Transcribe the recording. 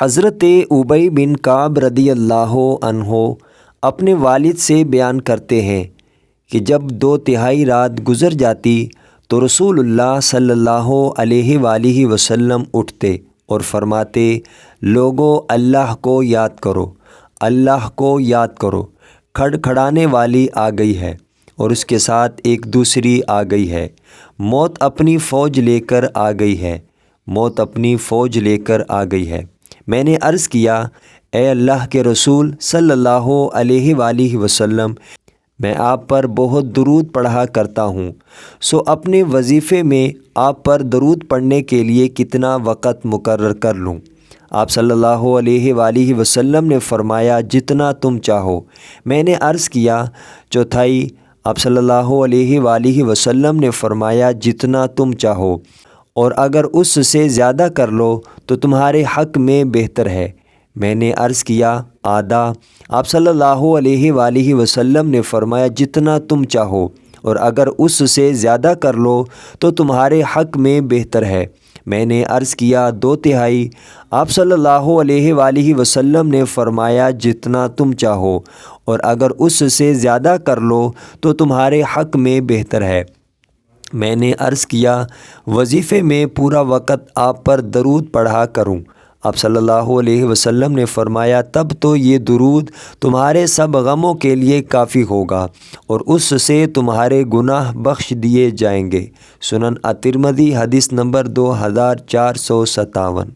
حضرت ابی بن کعب رضی اللہ عنہ اپنے والد سے بیان کرتے ہیں کہ جب 2/3 رات گزر جاتی تو رسول اللہ صلی اللہ علیہ وآلہ وسلم اٹھتے اور فرماتے، لوگو اللہ کو یاد کرو، اللہ کو یاد کرو، کھڑکھڑانے والی آ گئی ہے اور اس کے ساتھ ایک دوسری آ گئی ہے، موت اپنی فوج لے کر آ گئی ہے، موت اپنی فوج لے کر آ گئی ہے۔ میں نے عرض کیا، اے اللہ کے رسول صلی اللہ علیہ وآلہ وسلم، میں آپ پر بہت درود پڑھا کرتا ہوں، سو اپنے وظیفے میں آپ پر درود پڑھنے کے لیے کتنا وقت مقرر کر لوں؟ آپ صلی اللہ علیہ وآلہ وسلم نے فرمایا، جتنا تم چاہو۔ میں نے عرض کیا، چوتھائی؟ آپ صلی اللہ علیہ وآلہ وسلم نے فرمایا، جتنا تم چاہو، اور اگر اس سے زیادہ کر لو تو تمہارے حق میں بہتر ہے۔ میں نے عرض کیا، آدھا؟ آپ صلی اللہ علیہ وآلہ وسلم نے فرمایا، جتنا تم چاہو، اور اگر اس سے زیادہ کر لو تو تمہارے حق میں بہتر ہے۔ میں نے عرض کیا، 2/3؟ آپ صلی اللہ علیہ وآلہ وسلم نے فرمایا، جتنا تم چاہو، اور اگر اس سے زیادہ کر لو تو تمہارے حق میں بہتر ہے۔ میں نے عرض کیا، وظیفے میں پورا وقت آپ پر درود پڑھا کروں؟ آپ صلی اللہ علیہ وسلم نے فرمایا، تب تو یہ درود تمہارے سب غموں کے لیے کافی ہوگا اور اس سے تمہارے گناہ بخش دیے جائیں گے۔ سنن الترمذی، حدیث نمبر 2457۔